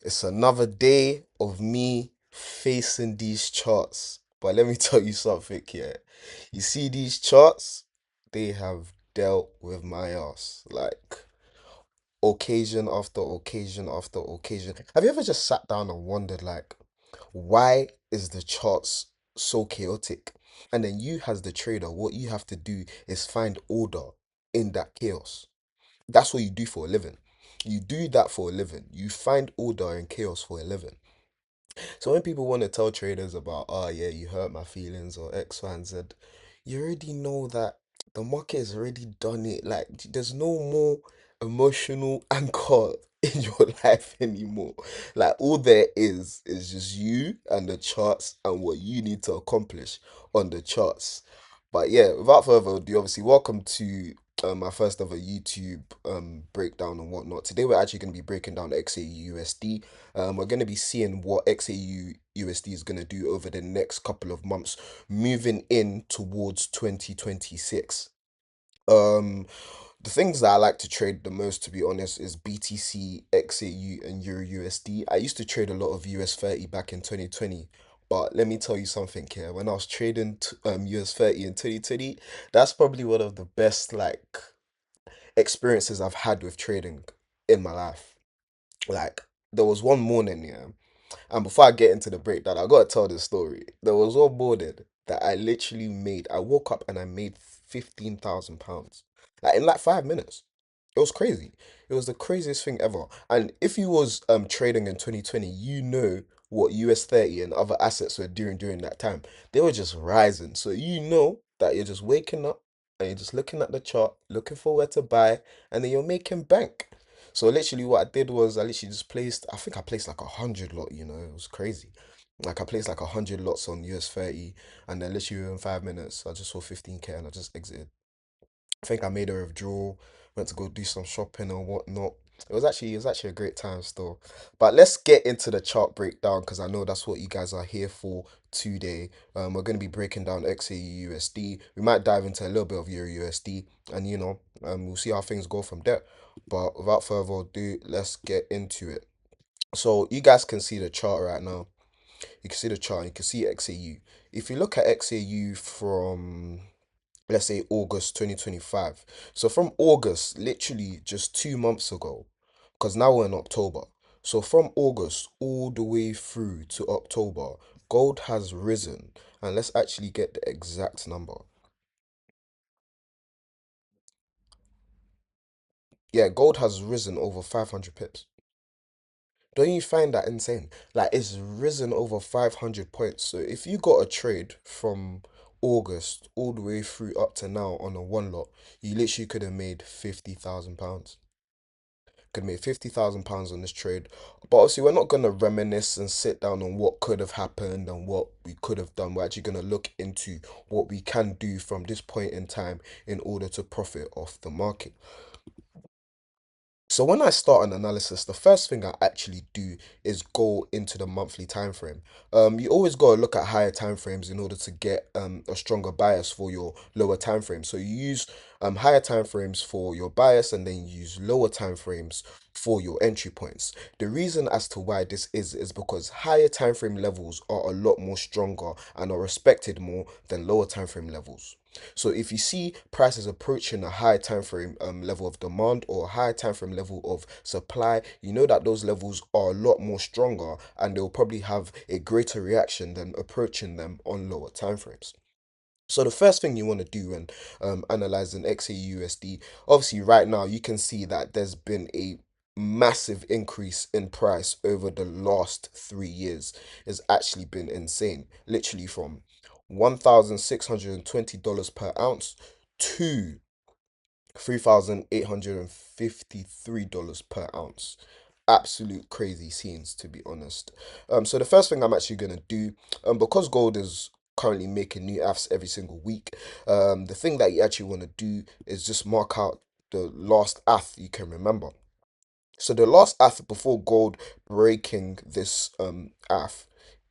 It's another day of me facing these charts. But let me tell you something here. You see these charts, they have dealt with my ass. Like occasion after occasion after occasion. Have you ever just sat down and wondered like why is the charts so chaotic? And then you as the trader, what you have to do is find order in that chaos. That's what you do for a living. You do that for a living. You find order in chaos for a living. So when people want to tell traders about, oh yeah, you hurt my feelings or X, Y, and Z, you already know that the market has already done it. Like there's no more emotional anchor in your life anymore. Like all there is just you and the charts and what you need to accomplish on the charts. But yeah, without further ado, obviously, welcome to my first ever YouTube breakdown and whatnot. Today we're actually going to be breaking down XAUUSD. We're going to be seeing what XAUUSD is going to do over the next couple of months, moving in towards 2026. Um, the things that I like to trade the most, to be honest, is BTC, XAU, and Euro USD. I used to trade a lot of US 30 back in 2020. But let me tell you something here. When I was trading US 30 in 2020, that's probably one of the best like experiences I've had with trading in my life. Like there was one morning, yeah, and before I get into the breakdown, I gotta tell this story. There was one morning that I literally made. I woke up and I made £15,000, like in like 5 minutes. It was crazy. It was the craziest thing ever. And if you was trading in 2020, you know what US 30 and other assets were doing during that time. They were just rising. So you know that you're just waking up and you're just looking at the chart, looking for where to buy, and then you're making bank. So literally what I did was I literally just placed, I think I placed like 100 lot, it was crazy. Like I placed like 100 lots on US 30 and then literally within 5 minutes I just saw 15K and I just exited. I think I made a withdrawal, went to go do some shopping and whatnot. It was actually a great time still. But let's get into the chart breakdown because I know that's what you guys are here for today. We're going to be breaking down XAU USD. We might dive into a little bit of Euro USD and we'll see how things go from there. But without further ado, let's get into it. So you guys can see the chart right now. You can see the chart. You can see XAU. If you look at XAU from let's say August 2025. So from August, literally just 2 months ago, because now we're in October. So from August all the way through to October, gold has risen. And let's actually get the exact number. Yeah, gold has risen over 500 pips. Don't you find that insane? Like it's risen over 500 points. So if you got a trade from August all the way through up to now on a one lot, you literally could have made £50,000. Could make £50,000 on this trade. But obviously, we're not gonna reminisce and sit down on what could have happened and what we could have done. We're actually gonna look into what we can do from this point in time in order to profit off the market. So when I start an analysis, the first thing I actually do is go into the monthly time frame. You always got to look at higher time frames in order to get a stronger bias for your lower time frame. So you use higher time frames for your bias, and then you use lower time frames for your entry points. The reason as to why this is because higher time frame levels are a lot more stronger and are respected more than lower time frame levels. So if you see prices approaching a high time frame level of demand or a high time frame level of supply, you know that those levels are a lot more stronger and they'll probably have a greater reaction than approaching them on lower time frames. So the first thing you want to do when analyzing XAUUSD, obviously right now you can see that there's been a massive increase in price over the last 3 years. It's actually been insane. Literally from $1,620 per ounce to $3,853 per ounce. Absolute crazy scenes, to be honest. So the first thing I'm actually gonna do, because gold is currently making new AFs every single week, the thing that you actually want to do is just mark out the last AF you can remember. So the last AF before gold breaking this AF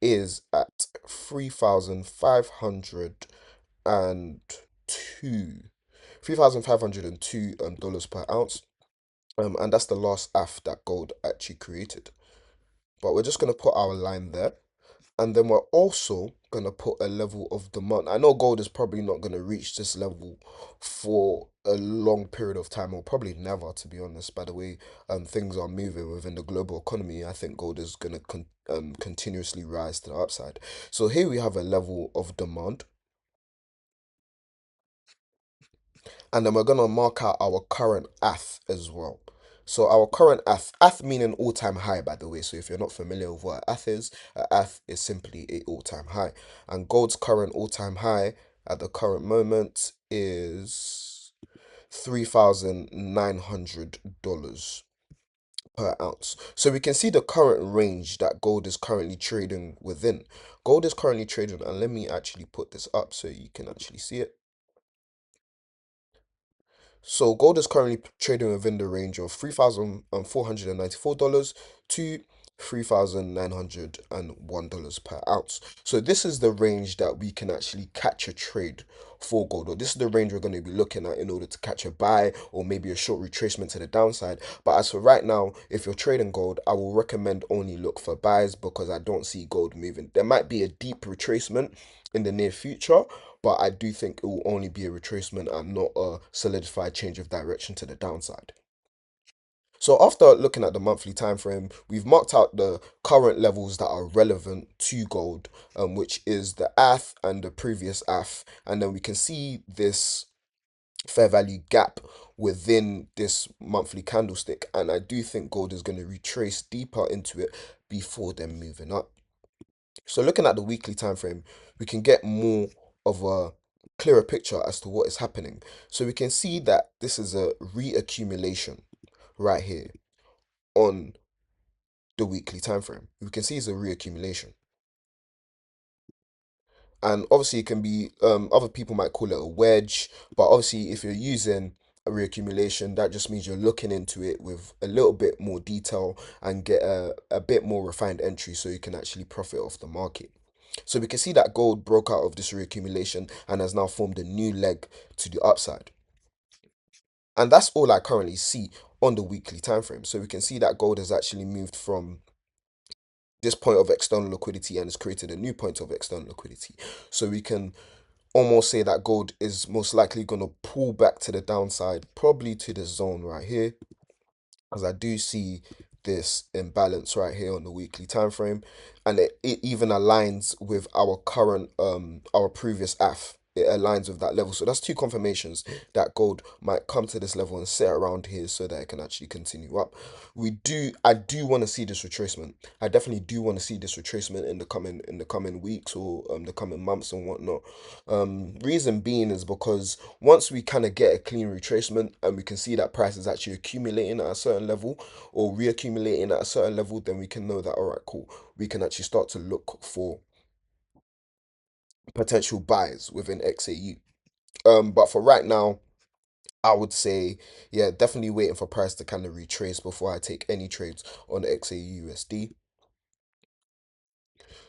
is at 3,502. $3,502 dollars per ounce. And that's the last AF that gold actually created. But we're just going to put our line there. And then we're also going to put a level of demand. I know gold is probably not going to reach this level for a long period of time, or probably never, to be honest. By the way, things are moving within the global economy. I think gold is going to continuously rise to the upside. So here we have a level of demand. And then we're gonna mark out our current ATH as well. So our current ATH meaning all-time high, by the way. So if you're not familiar with what a ATH is simply a all-time high. And gold's current all-time high at the current moment is $3,900 per ounce. So we can see the current range that gold is currently trading within. Gold is currently trading, and let me actually put this up so you can actually see it. So gold is currently trading within the range of $3,494 to $3,901 per ounce. So this is the range that we can actually catch a trade for gold, or this is the range we're going to be looking at in order to catch a buy or maybe a short retracement to the downside. But as for right now, if you're trading gold, I will recommend only look for buys because I don't see gold moving. There might be a deep retracement in the near future, but I do think it will only be a retracement and not a solidified change of direction to the downside. So after looking at the monthly time frame, we've marked out the current levels that are relevant to gold, which is the ATH and the previous ATH, and then we can see this fair value gap within this monthly candlestick, and I do think gold is going to retrace deeper into it before then moving up. So looking at the weekly time frame, we can get more of a clearer picture as to what is happening. So we can see that this is a reaccumulation right here on the weekly time frame. We can see it's a reaccumulation. And obviously it can be other people might call it a wedge, but obviously if you're using a reaccumulation, that just means you're looking into it with a little bit more detail and get a bit more refined entry so you can actually profit off the market. So we can see that gold broke out of this reaccumulation and has now formed a new leg to the upside. And that's all I currently see on the weekly time frame. So we can see that gold has actually moved from this point of external liquidity and has created a new point of external liquidity. So we can almost say that gold is most likely going to pull back to the downside, probably to the zone right here, because I do see this imbalance right here on the weekly time frame, and it even aligns with our current our previous AF. It aligns with that level, so that's two confirmations that gold might come to this level and sit around here so that it can actually continue up. I do want to see this retracement. I definitely do want to see this retracement in the coming weeks or the coming months and whatnot. Reason being is because once we kind of get a clean retracement and we can see that price is actually accumulating at a certain level or reaccumulating at a certain level, then we can know that, all right, cool, we can actually start to look for potential buys within XAU. But for right now, I would say, yeah, definitely waiting for price to kind of retrace before I take any trades on XAUUSD.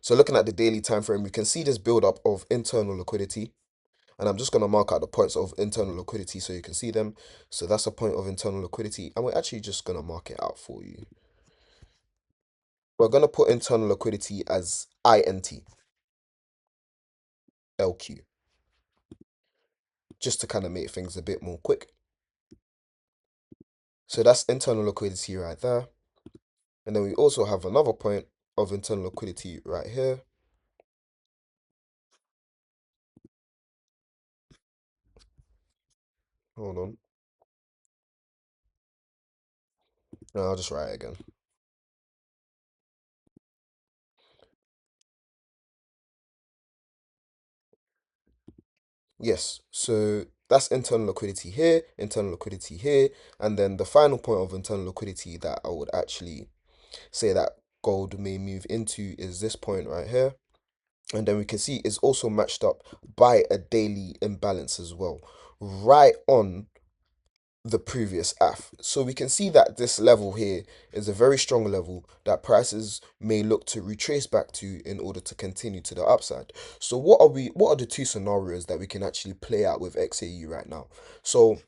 So looking at the daily time frame, we can see this build up of internal liquidity. And I'm just going to mark out the points of internal liquidity so you can see them. So that's a point of internal liquidity. And we're actually just going to mark it out for you. We're going to put internal liquidity as INT, LQ, just to kind of make things a bit more quick. So that's internal liquidity right there. And then we also have another point of internal liquidity right here. Hold on. No, I'll just write it again. Yes, so that's internal liquidity here, and then the final point of internal liquidity that I would actually say that gold may move into is this point right here. And then we can see it's also matched up by a daily imbalance as well, right on the previous AF. So we can see that this level here is a very strong level that prices may look to retrace back to in order to continue to the upside. So what are the two scenarios that we can actually play out with XAU right now? So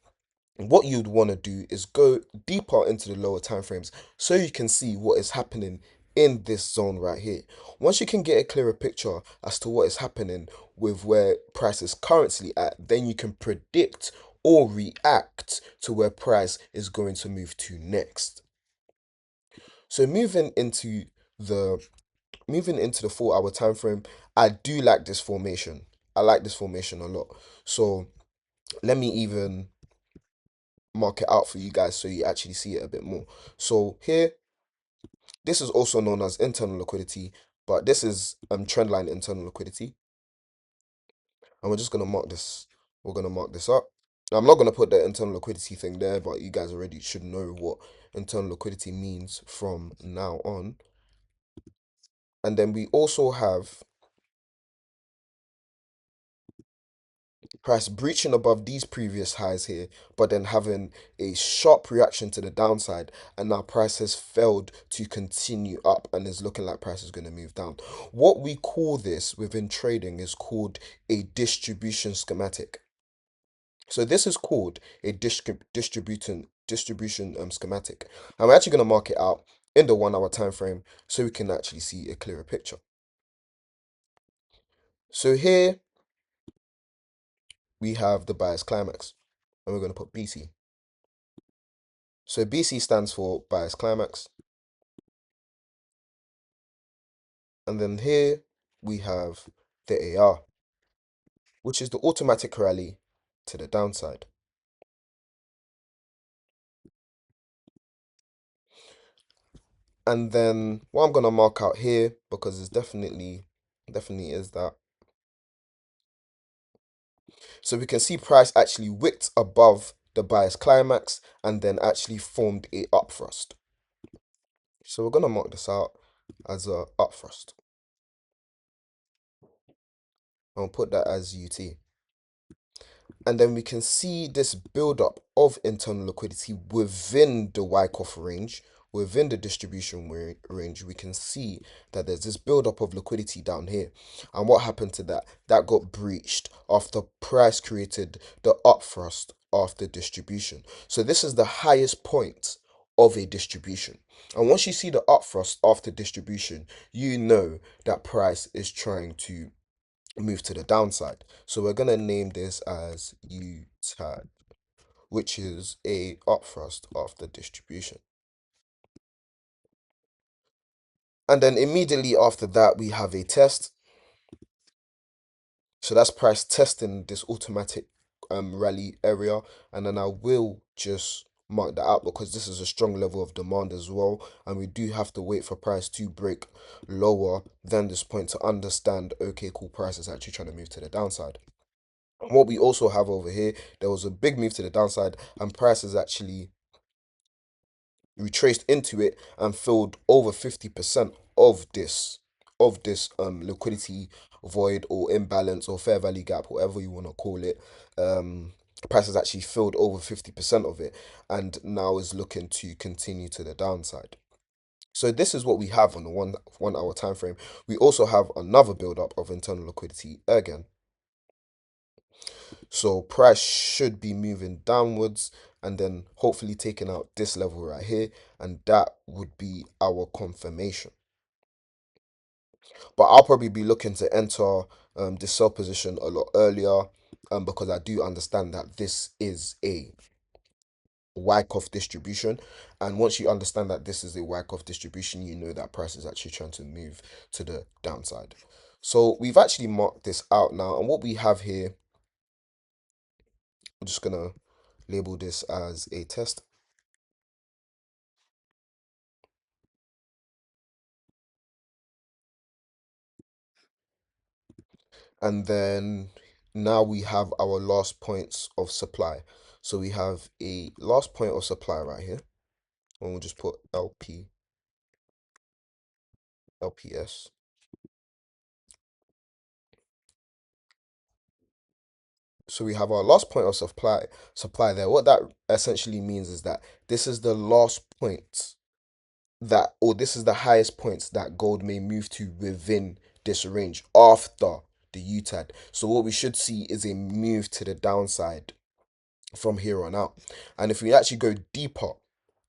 what you'd want to do is go deeper into the lower time frames so you can see what is happening in this zone right here. Once you can get a clearer picture as to what is happening with where price is currently at, then you can predict or react to where price is going to move to next. So the moving into the 4 hour time frame, I do like this formation. I like this formation a lot. So let me even mark it out for you guys so you actually see it a bit more. So here, this is also known as internal liquidity, but this is trendline internal liquidity. And we're just gonna mark this. We're gonna mark this up. Now, I'm not gonna put the internal liquidity thing there, but you guys already should know what internal liquidity means from now on. And then we also have price breaching above these previous highs here, but then having a sharp reaction to the downside, and now price has failed to continue up and is looking like price is going to move down. What we call this within trading is called a distribution schematic. So this is called a distribution schematic. I'm actually going to mark it out in the 1 hour time frame so we can actually see a clearer picture. So here we have the bias climax, and we're going to put BC. So BC stands for bias climax. And then here we have the AR, which is the automatic rally to the downside. And then what I'm gonna mark out here, because it's definitely is that. So we can see price actually wicked above the bias climax and then actually formed a up thrust. So we're gonna mark this out as a up thrust. I'll put that as UT. And then we can see this buildup of internal liquidity within the Wyckoff range, within the distribution range. We can see that there's this buildup of liquidity down here. And what happened to that? That got breached after price created the up thrust after distribution. So this is the highest point of a distribution. And once you see the up thrust after distribution, you know that price is trying to move to the downside. So we're gonna name this as U tag, which is a up thrust after distribution. And then immediately after that, we have a test. So that's price testing this automatic rally area. And then I will just mark that out because this is a strong level of demand as well. And we do have to wait for price to break lower than this point to understand, okay, cool, price is actually trying to move to the downside. What we also have over here, there was a big move to the downside, and price has actually retraced into it and filled over 50% of this liquidity void or imbalance or fair value gap, whatever you want to call it. Um, price has actually filled over 50% of it and now is looking to continue to the downside. So this is what we have on the 1 hour time frame. We also have another build up of internal liquidity again. So price should be moving downwards and then hopefully taking out this level right here, and that would be our confirmation. But I'll probably be looking to enter this sell position a lot earlier because I do understand that this is a Wyckoff distribution, and once you understand that this is a Wyckoff distribution, you know that price is actually trying to move to the downside. So we've actually marked this out now, and what we have here, I'm just gonna label this as a test. And then now we have our last points of supply. So we have a last point of supply right here. And we'll just put LPS. So we have our last point of supply there. What that essentially means is that this is the last point that, or this is the highest points that gold may move to within this range after the UTAD. So what we should see is a move to the downside from here on out. And if we actually go deeper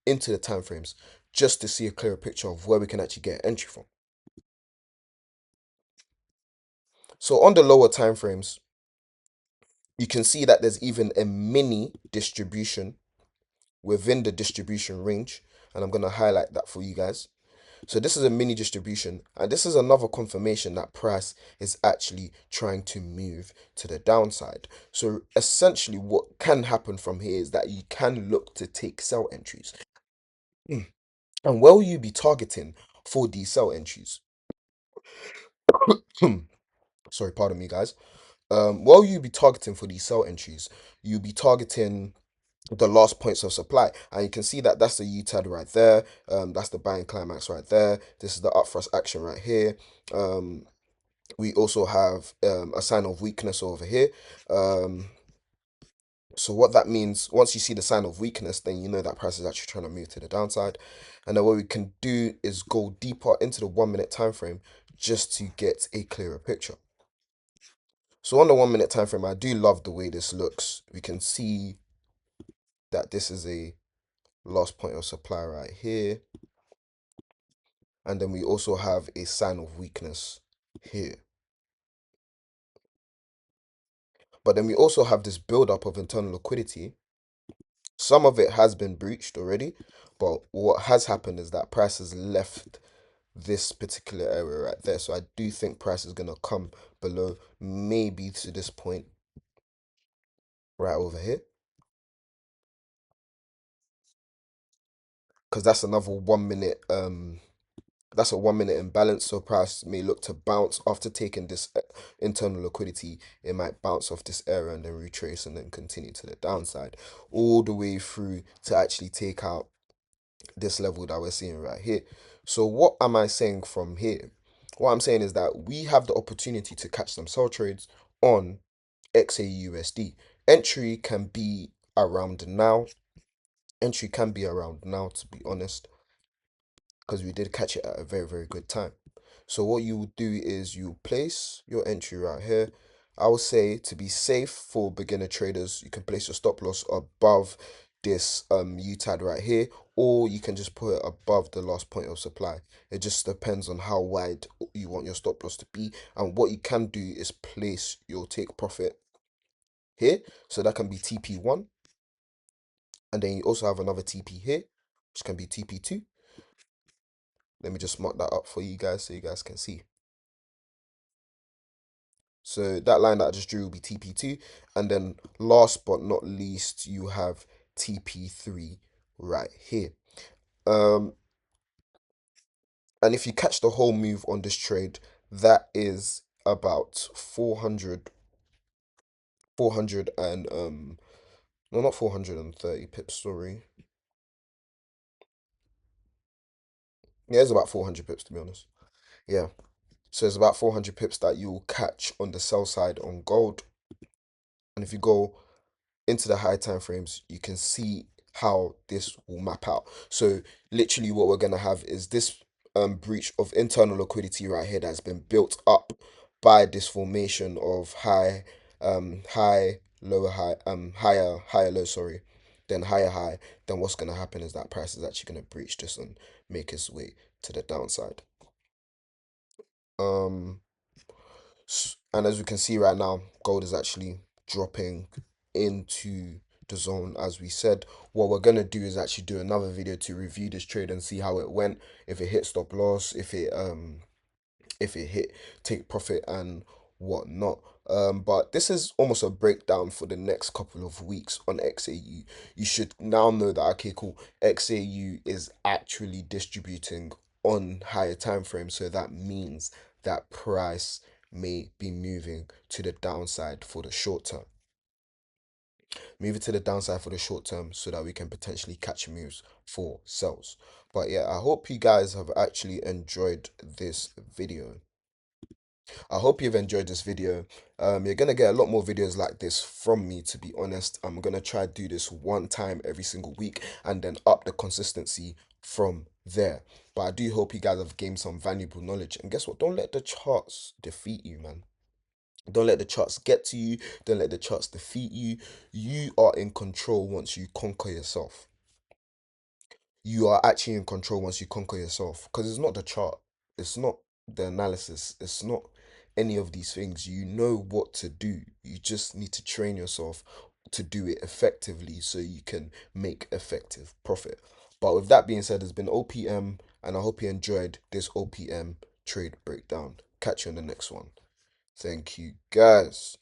into the time frames, just to see a clearer picture of where we can actually get entry from. So on the lower time frames, you can see that there's even a mini distribution within the distribution range, and I'm going to highlight that for you guys. So this is a mini distribution, and this is another confirmation that price is actually trying to move to the downside. So essentially what can happen from here is that you can look to take sell entries. Mm. And where will you be targeting for these sell entries? Sorry, pardon me, guys. While you be targeting for these sell entries, you'll be targeting the last points of supply, and you can see that that's the UTAD right there. That's the buying climax right there. This is the up thrust action right here. We also have a sign of weakness over here. Um, so what that means, once you see the sign of weakness, then you know that price is actually trying to move to the downside. And then what we can do is go deeper into the 1 minute time frame just to get a clearer picture. So on the 1 minute time frame, I do love the way this looks. We can see that this is a last point of supply right here. And then we also have a sign of weakness here. But then we also have this buildup of internal liquidity. Some of it has been breached already, but what has happened is that price has left this particular area right there. So I do think price is going to come below, maybe to this point right over here, because that's another 1 minute that's a 1 minute imbalance. So price may look to bounce after taking this internal liquidity. It might bounce off this area and then retrace and then continue to the downside all the way through to actually take out this level that we're seeing right here. So what am I saying from here? What I'm saying is that we have the opportunity to catch some sell trades on XAUSD. Entry can be around now. Entry can be around now, to be honest, because we did catch it at a very, very good time. So what you will do is you place your entry right here. I would say to be safe for beginner traders, you can place your stop loss above this UTAD right here, or you can just put it above the last point of supply. It just depends on how wide you want your stop loss to be. And what you can do is place your take profit here. So that can be TP1. And then you also have another TP here, which can be TP2. Let me just mark that up for you guys so you guys can see. So that line that I just drew will be TP2. And then last but not least, you have TP3 right here. Um, and if you catch the whole move on this trade, that is about 400 and no, not 430 pips, sorry. Yeah, it's about 400 pips to be honest. Yeah. So it's about 400 pips that you'll catch on the sell side on gold. And if you go into the high time frames, you can see how this will map out. So literally what we're gonna have is this breach of internal liquidity right here that's been built up by this formation of high lower high higher low, sorry, then higher high. Then what's gonna happen is that price is actually gonna breach this and make its way to the downside. um and as we can see right now, gold is actually dropping into the zone as we said. What we're gonna do is actually do another video to review this trade and see how it went, if it hit stop loss, if it hit take profit and whatnot. But this is almost a breakdown for the next couple of weeks on XAU. You should now know that okay, cool, XAU is actually distributing on higher time frames, so that means that price may be moving to the downside for the short term. Move it to the downside for the short term so that we can potentially catch moves for sells. But yeah, I hope you guys have actually enjoyed this video. I hope you've enjoyed this video. You're gonna get a lot more videos like this from me, to be honest. I'm gonna try to do this one time every single week and then up the consistency from there. But I do hope you guys have gained some valuable knowledge. And guess what? Don't let the charts defeat you, man. Don't let the charts get to you. Don't let the charts defeat you. You are in control once you conquer yourself. you are actually in control once you conquer yourself. Because it's not the chart, it's not the analysis, it's not any of these things. You know what to do. You just need to train yourself to do it effectively so you can make effective profit. But with that being said, it's been OPM, and I hope you enjoyed this OPM trade breakdown. Catch you on the next one. Thank you, guys.